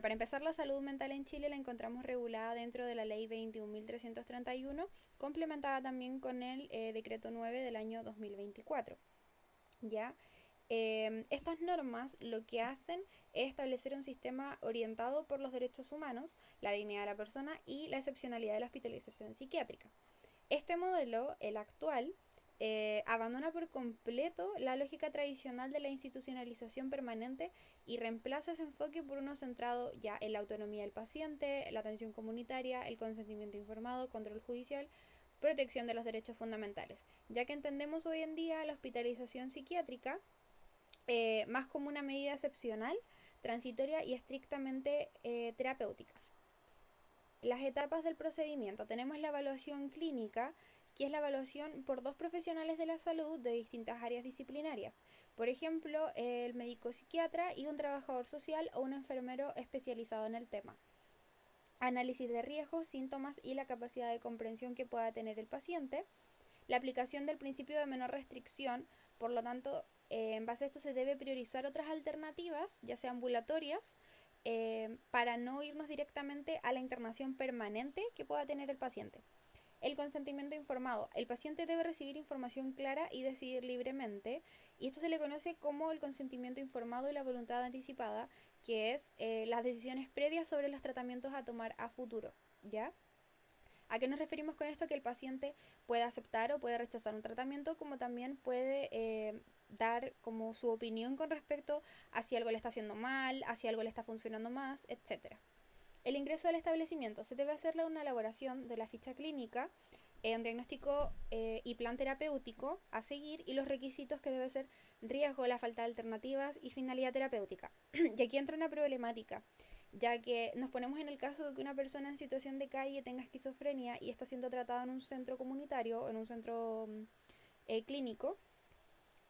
Para empezar, la salud mental en Chile la encontramos regulada dentro de la Ley 21.331, complementada también con el Decreto 9 del año 2024. ¿Ya? Estas normas lo que hacen es establecer un sistema orientado por los derechos humanos, la dignidad de la persona y la excepcionalidad de la hospitalización psiquiátrica. Este modelo, el actual, abandona por completo la lógica tradicional de la institucionalización permanente y reemplaza ese enfoque por uno centrado ya en la autonomía del paciente, la atención comunitaria, el consentimiento informado, control judicial, protección de los derechos fundamentales, ya que entendemos hoy en día la hospitalización psiquiátrica más como una medida excepcional, transitoria y estrictamente terapéutica. Las etapas del procedimiento. Tenemos la evaluación clínica, que es la evaluación por dos profesionales de la salud de distintas áreas disciplinarias. Por ejemplo, el médico psiquiatra y un trabajador social o un enfermero especializado en el tema. Análisis de riesgos, síntomas y la capacidad de comprensión que pueda tener el paciente. La aplicación del principio de menor restricción, por lo tanto, en base a esto se debe priorizar otras alternativas, ya sea ambulatorias, para no irnos directamente a la internación permanente que pueda tener el paciente. El consentimiento informado. El paciente debe recibir información clara y decidir libremente, y esto se le conoce como el consentimiento informado y la voluntad anticipada, que es las decisiones previas sobre los tratamientos a tomar a futuro, ¿ya? ¿A qué nos referimos con esto? Que el paciente puede aceptar o puede rechazar un tratamiento, como también puede dar como su opinión con respecto a si algo le está haciendo mal, a si algo le está funcionando más, etcétera. El ingreso al establecimiento. Se debe hacerle una elaboración de la ficha clínica, un diagnóstico y plan terapéutico a seguir y los requisitos que debe ser riesgo, la falta de alternativas y finalidad terapéutica. Y aquí entra una problemática, ya que nos ponemos en el caso de que una persona en situación de calle tenga esquizofrenia y está siendo tratada en un centro comunitario, en un centro clínico,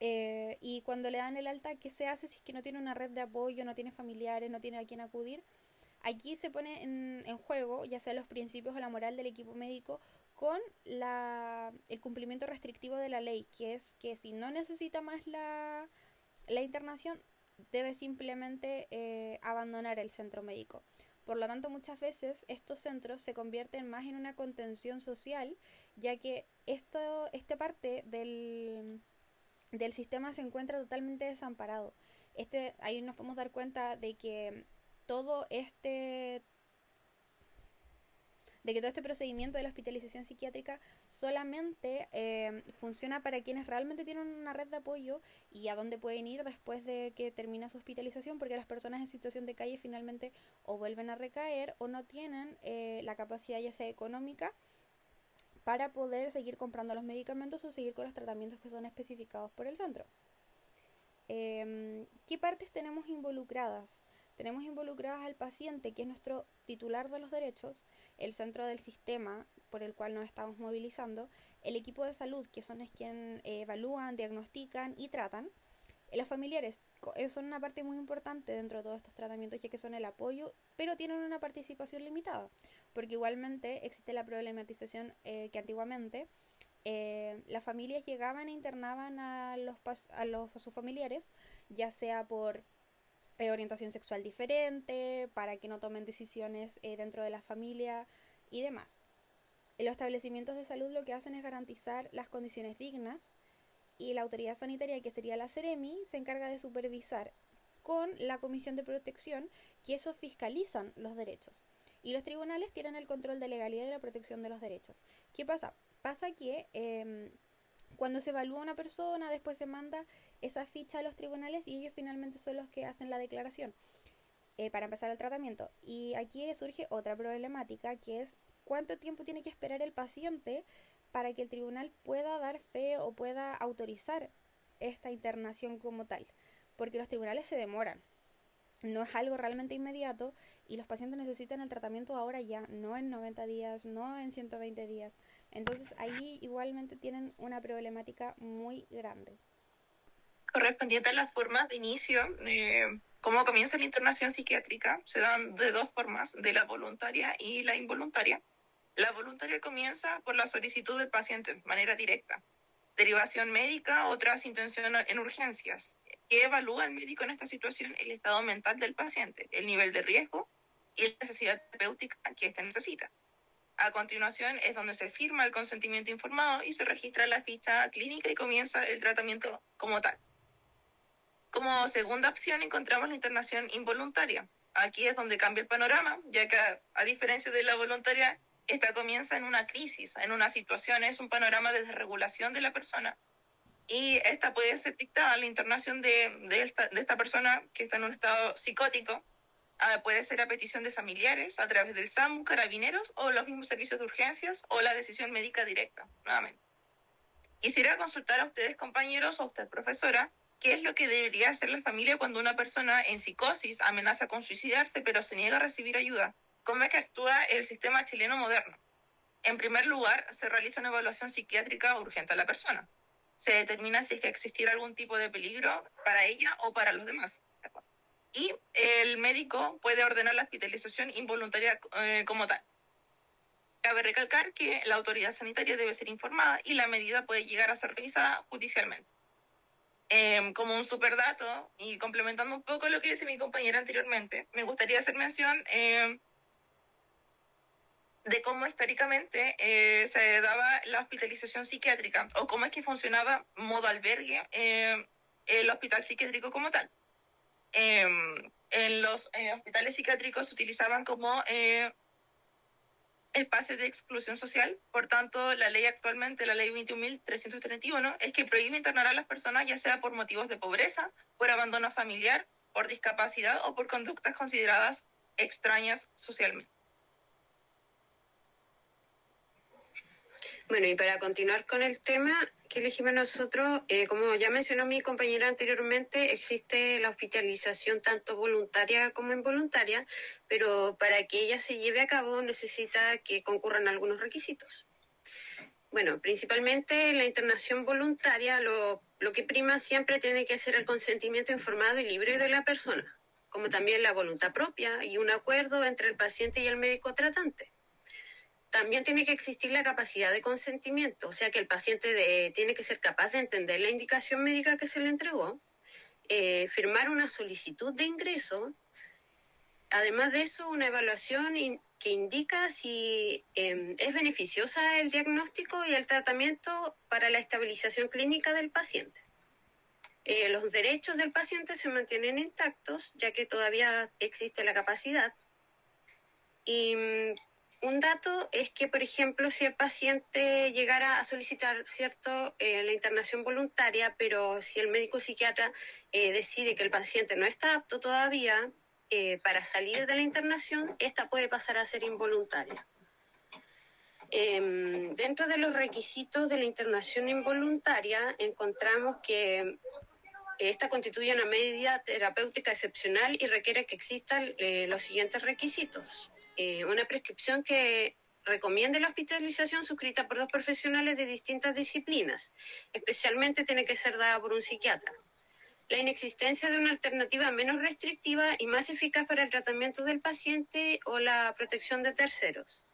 y cuando le dan el alta, ¿qué se hace si es que no tiene una red de apoyo, no tiene familiares, no tiene a quién acudir? Aquí se pone en juego, ya sea los principios o la moral del equipo médico, con el cumplimiento restrictivo de la ley, que es que si no necesita más la internación, debe simplemente abandonar el centro médico. Por lo tanto, muchas veces estos centros se convierten más en una contención social, ya que esta parte del sistema se encuentra totalmente desamparado. Ahí nos podemos dar cuenta todo este todo este procedimiento de la hospitalización psiquiátrica solamente funciona para quienes realmente tienen una red de apoyo y a dónde pueden ir después de que termina su hospitalización, porque las personas en situación de calle finalmente o vuelven a recaer o no tienen la capacidad ya sea económica para poder seguir comprando los medicamentos o seguir con los tratamientos que son especificados por el centro. ¿Qué partes tenemos involucradas? Tenemos involucradas al paciente, que es nuestro titular de los derechos, el centro del sistema por el cual nos estamos movilizando, el equipo de salud, que son quienes evalúan, diagnostican y tratan. Los familiares son una parte muy importante dentro de todos estos tratamientos, ya que son el apoyo, pero tienen una participación limitada, porque igualmente existe la problematización que antiguamente las familias llegaban e internaban a sus familiares, ya sea por orientación sexual diferente, para que no tomen decisiones dentro de la familia y demás. En los establecimientos de salud lo que hacen es garantizar las condiciones dignas, y la autoridad sanitaria, que sería la Seremi, se encarga de supervisar con la Comisión de Protección, que eso fiscalizan los derechos. Y los tribunales tienen el control de legalidad y la protección de los derechos. ¿Qué pasa? Pasa que cuando se evalúa una persona, después se manda esa ficha a los tribunales y ellos finalmente son los que hacen la declaración para empezar el tratamiento. Y aquí surge otra problemática, que es cuánto tiempo tiene que esperar el paciente para que el tribunal pueda dar fe o pueda autorizar esta internación como tal. Porque los tribunales se demoran. No es algo realmente inmediato y los pacientes necesitan el tratamiento ahora ya, no en 90 días, no en 120 días. Entonces ahí igualmente tienen una problemática muy grande. Correspondiente a las formas de inicio, cómo comienza la internación psiquiátrica, se dan de dos formas, de la voluntaria y la involuntaria. La voluntaria comienza por la solicitud del paciente, de manera directa. Derivación médica o tras intención en urgencias. ¿Qué evalúa el médico en esta situación? El estado mental del paciente, el nivel de riesgo y la necesidad terapéutica que éste necesita. A continuación es donde se firma el consentimiento informado y se registra la ficha clínica y comienza el tratamiento como tal. Como segunda opción encontramos la internación involuntaria. Aquí es donde cambia el panorama, ya que a diferencia de la voluntaria, esta comienza en una crisis, en una situación, es un panorama de desregulación de la persona. Y esta puede ser dictada, la internación de esta persona que está en un estado psicótico, puede ser a petición de familiares, a través del SAMU, carabineros o los mismos servicios de urgencias o la decisión médica directa, nuevamente. Quisiera consultar a ustedes, compañeros, o a usted, profesora, ¿qué es lo que debería hacer la familia cuando una persona en psicosis amenaza con suicidarse pero se niega a recibir ayuda? ¿Cómo es que actúa el sistema chileno moderno? En primer lugar, se realiza una evaluación psiquiátrica urgente a la persona. Se determina si es que existirá algún tipo de peligro para ella o para los demás. Y el médico puede ordenar la hospitalización involuntaria como tal. Cabe recalcar que la autoridad sanitaria debe ser informada y la medida puede llegar a ser revisada judicialmente. Como un superdato, y complementando un poco lo que dice mi compañera anteriormente, me gustaría hacer mención de cómo históricamente se daba la hospitalización psiquiátrica o cómo es que funcionaba modo albergue el hospital psiquiátrico como tal. En los hospitales psiquiátricos se utilizaban como espacios de exclusión social. Por tanto, la ley actualmente, la ley 21.331, es que prohíbe internar a las personas ya sea por motivos de pobreza, por abandono familiar, por discapacidad o por conductas consideradas extrañas socialmente. Bueno, y para continuar con el tema que elegimos nosotros, como ya mencionó mi compañera anteriormente, existe la hospitalización tanto voluntaria como involuntaria, pero para que ella se lleve a cabo necesita que concurran algunos requisitos. Bueno, principalmente la internación voluntaria, lo que prima siempre tiene que ser el consentimiento informado y libre de la persona, como también la voluntad propia y un acuerdo entre el paciente y el médico tratante. También tiene que existir la capacidad de consentimiento, o sea que el paciente tiene que ser capaz de entender la indicación médica que se le entregó, firmar una solicitud de ingreso, además de eso una evaluación que indica si es beneficiosa el diagnóstico y el tratamiento para la estabilización clínica del paciente. Los derechos del paciente se mantienen intactos, ya que todavía existe la capacidad. Y un dato es que, por ejemplo, si el paciente llegara a solicitar, la internación voluntaria, pero si el médico psiquiatra decide que el paciente no está apto todavía para salir de la internación, esta puede pasar a ser involuntaria. Dentro de los requisitos de la internación involuntaria, encontramos que esta constituye una medida terapéutica excepcional y requiere que existan los siguientes requisitos. Una prescripción que recomiende la hospitalización suscrita por 2 profesionales de distintas disciplinas. Especialmente tiene que ser dada por un psiquiatra. La inexistencia de una alternativa menos restrictiva y más eficaz para el tratamiento del paciente o la protección de terceros.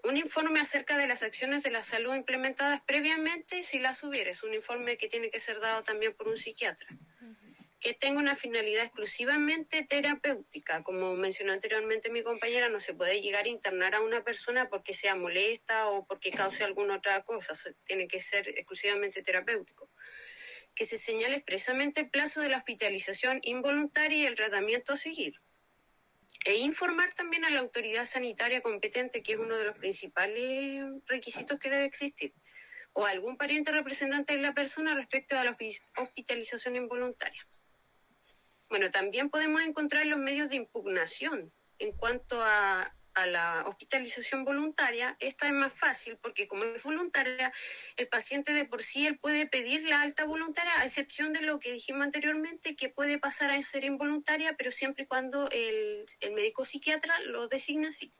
Un informe acerca de las acciones de la salud implementadas previamente, si las hubiera, es un informe que tiene que ser dado también por un psiquiatra. Que tenga una finalidad exclusivamente terapéutica. Como mencionó anteriormente mi compañera, no se puede llegar a internar a una persona porque sea molesta o porque cause alguna otra cosa. Tiene que ser exclusivamente terapéutico. Que se señale expresamente el plazo de la hospitalización involuntaria y el tratamiento a seguir. E informar también a la autoridad sanitaria competente, que es uno de los principales requisitos que debe existir, o a algún pariente representante de la persona respecto a la hospitalización involuntaria. Bueno, también podemos encontrar los medios de impugnación. En cuanto a la hospitalización voluntaria, esta es más fácil porque como es voluntaria, el paciente de por sí él puede pedir la alta voluntaria, a excepción de lo que dijimos anteriormente, que puede pasar a ser involuntaria, pero siempre y cuando el médico psiquiatra lo designa así.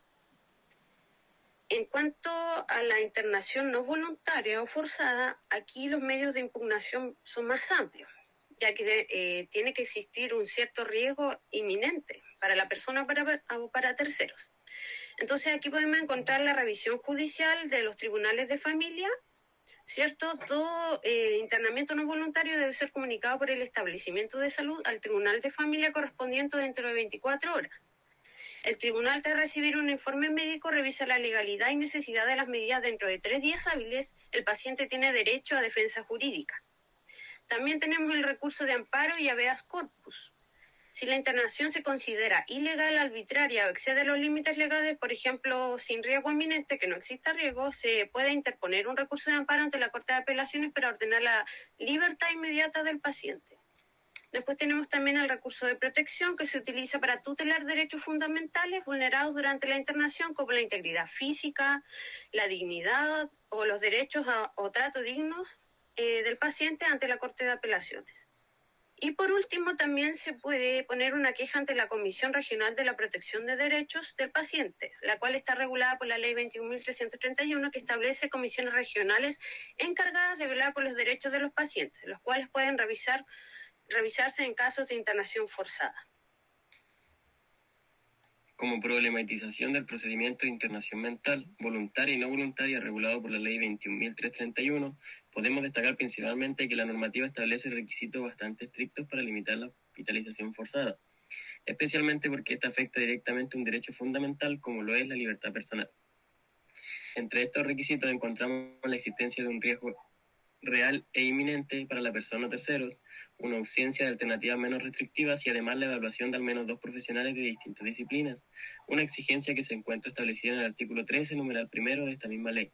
En cuanto a la internación no voluntaria o forzada, aquí los medios de impugnación son más amplios, ya que tiene que existir un cierto riesgo inminente para la persona o para terceros. Entonces aquí podemos encontrar la revisión judicial de los tribunales de familia ¿Cierto? Todo internamiento no voluntario debe ser comunicado por el establecimiento de salud al tribunal de familia correspondiente dentro de 24 horas. El tribunal, tras recibir un informe médico, revisa la legalidad y necesidad de las medidas. Dentro de 3 días hábiles, el paciente tiene derecho a defensa jurídica. También tenemos el recurso de amparo y habeas corpus. Si la internación se considera ilegal, arbitraria o excede los límites legales, por ejemplo, sin riesgo inminente, que no exista riesgo, se puede interponer un recurso de amparo ante la Corte de Apelaciones para ordenar la libertad inmediata del paciente. Después tenemos también el recurso de protección, que se utiliza para tutelar derechos fundamentales vulnerados durante la internación, como la integridad física, la dignidad o los derechos o trato dignos del paciente ante la Corte de Apelaciones. Y por último, también se puede poner una queja ante la Comisión Regional de la Protección de Derechos del Paciente, la cual está regulada por la Ley 21.331, que establece comisiones regionales encargadas de velar por los derechos de los pacientes, los cuales pueden revisarse en casos de internación forzada. Como problematización del procedimiento de internación mental, voluntaria y no voluntaria, regulado por la Ley 21.331, podemos destacar principalmente que la normativa establece requisitos bastante estrictos para limitar la hospitalización forzada, especialmente porque esta afecta directamente un derecho fundamental como lo es la libertad personal. Entre estos requisitos encontramos la existencia de un riesgo real e inminente para la persona o terceros, una ausencia de alternativas menos restrictivas y además la evaluación de al menos 2 profesionales de distintas disciplinas, una exigencia que se encuentra establecida en el artículo 13, numeral primero de esta misma ley.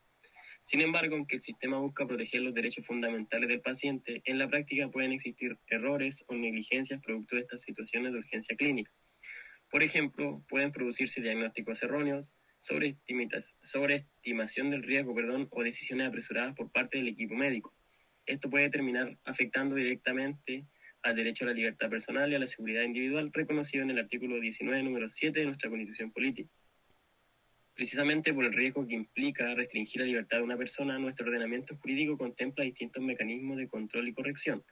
Sin embargo, aunque el sistema busca proteger los derechos fundamentales del paciente, en la práctica pueden existir errores o negligencias producto de estas situaciones de urgencia clínica. Por ejemplo, pueden producirse diagnósticos erróneos, sobreestimación del riesgo, o decisiones apresuradas por parte del equipo médico. Esto puede terminar afectando directamente al derecho a la libertad personal y a la seguridad individual reconocido en el artículo 19, número 7 de nuestra Constitución Política. Precisamente por el riesgo que implica restringir la libertad de una persona, nuestro ordenamiento jurídico contempla distintos mecanismos de control y corrección.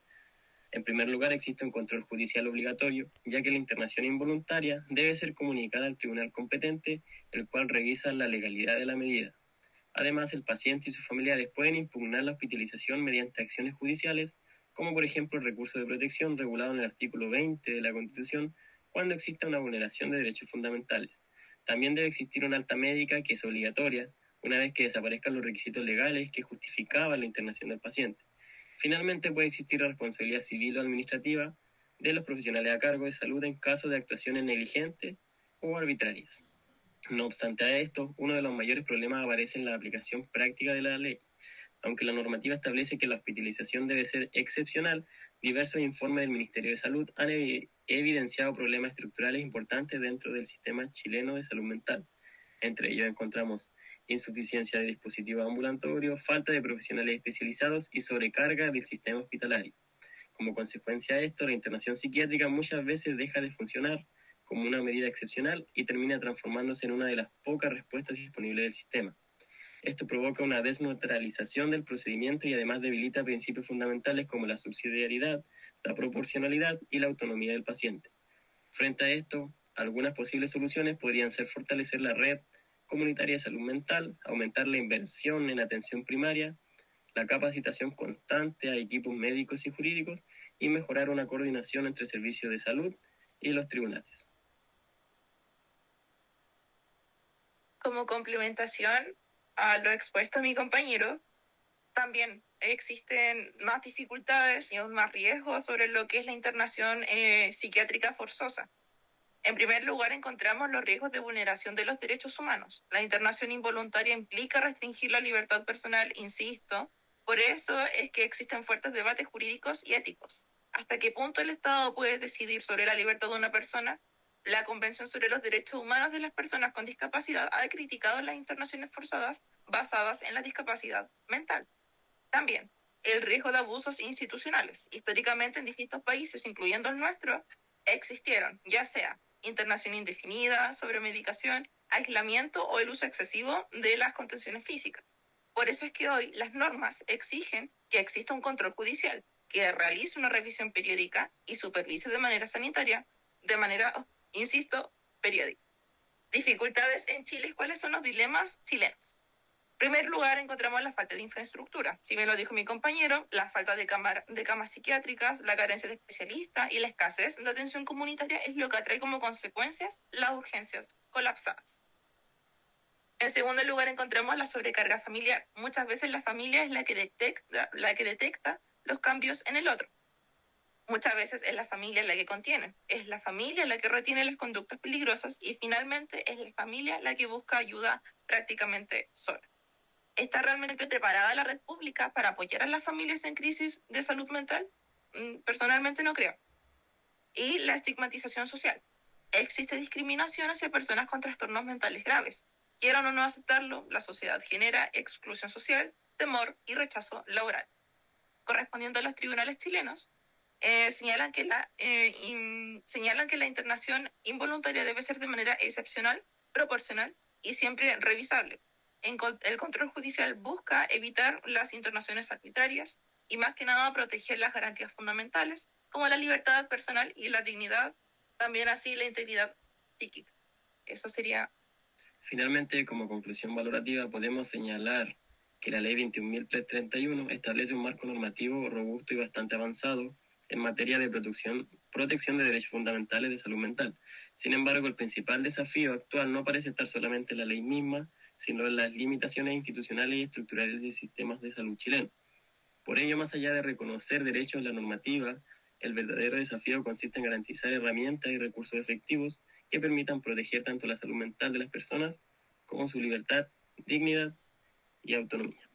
En primer lugar, existe un control judicial obligatorio, ya que la internación involuntaria debe ser comunicada al tribunal competente, el cual revisa la legalidad de la medida. Además, el paciente y sus familiares pueden impugnar la hospitalización mediante acciones judiciales, como por ejemplo el recurso de protección regulado en el artículo 20 de la Constitución, cuando exista una vulneración de derechos fundamentales. También debe existir una alta médica que es obligatoria, una vez que desaparezcan los requisitos legales que justificaban la internación del paciente. Finalmente, puede existir la responsabilidad civil o administrativa de los profesionales a cargo de salud en caso de actuaciones negligentes o arbitrarias. No obstante a esto, uno de los mayores problemas aparece en la aplicación práctica de la ley. Aunque la normativa establece que la hospitalización debe ser excepcional, diversos informes del Ministerio de Salud han evidenciado problemas estructurales importantes dentro del sistema chileno de salud mental. Entre ellos encontramos insuficiencia de dispositivos ambulatorios, falta de profesionales especializados y sobrecarga del sistema hospitalario. Como consecuencia de esto, la internación psiquiátrica muchas veces deja de funcionar como una medida excepcional y termina transformándose en una de las pocas respuestas disponibles del sistema. Esto provoca una desneutralización del procedimiento y además debilita principios fundamentales como la subsidiariedad, la proporcionalidad y la autonomía del paciente. Frente a esto, algunas posibles soluciones podrían ser fortalecer la red comunitaria de salud mental, aumentar la inversión en atención primaria, la capacitación constante a equipos médicos y jurídicos y mejorar una coordinación entre servicios de salud y los tribunales. Como complementación a lo expuesto a mi compañero, también existen más dificultades y aún más riesgos sobre lo que es la internación psiquiátrica forzosa. En primer lugar, encontramos los riesgos de vulneración de los derechos humanos. La internación involuntaria implica restringir la libertad personal, insisto. Por eso es que existen fuertes debates jurídicos y éticos. ¿Hasta qué punto el Estado puede decidir sobre la libertad de una persona? La Convención sobre los Derechos Humanos de las Personas con Discapacidad ha criticado las internaciones forzadas basadas en la discapacidad mental. También, el riesgo de abusos institucionales. Históricamente en distintos países, incluyendo el nuestro, existieron, ya sea internación indefinida, sobremedicación, aislamiento o el uso excesivo de las contenciones físicas. Por eso es que hoy las normas exigen que exista un control judicial, que realice una revisión periódica y supervise de manera sanitaria, de manera, insisto, periódica. Dificultades en Chile. ¿Cuáles son los dilemas chilenos? En primer lugar, encontramos la falta de infraestructura. Si bien lo dijo mi compañero, la falta de camas psiquiátricas, la carencia de especialistas y la escasez de atención comunitaria es lo que atrae como consecuencias las urgencias colapsadas. En segundo lugar, encontramos la sobrecarga familiar. Muchas veces la familia es la que detecta los cambios en el otro. Muchas veces es la familia la que contiene, es la familia la que retiene las conductas peligrosas y finalmente es la familia la que busca ayuda prácticamente sola. ¿Está realmente preparada la red pública para apoyar a las familias en crisis de salud mental? Personalmente no creo. Y la estigmatización social. Existe discriminación hacia personas con trastornos mentales graves. Quieran o no aceptarlo, la sociedad genera exclusión social, temor y rechazo laboral. Correspondiendo a los tribunales chilenos, señalan que la internación involuntaria debe ser de manera excepcional, proporcional y siempre revisable. El control judicial busca evitar las internaciones arbitrarias y más que nada proteger las garantías fundamentales como la libertad personal y la dignidad, también así la integridad psíquica. Eso sería. Finalmente, como conclusión valorativa, podemos señalar que la Ley 21.331 establece un marco normativo robusto y bastante avanzado en materia de protección de derechos fundamentales de salud mental. Sin embargo, el principal desafío actual no parece estar solamente en la ley misma, sino en las limitaciones institucionales y estructurales de sistemas de salud chileno. Por ello, más allá de reconocer derechos en la normativa, el verdadero desafío consiste en garantizar herramientas y recursos efectivos que permitan proteger tanto la salud mental de las personas como su libertad, dignidad y autonomía.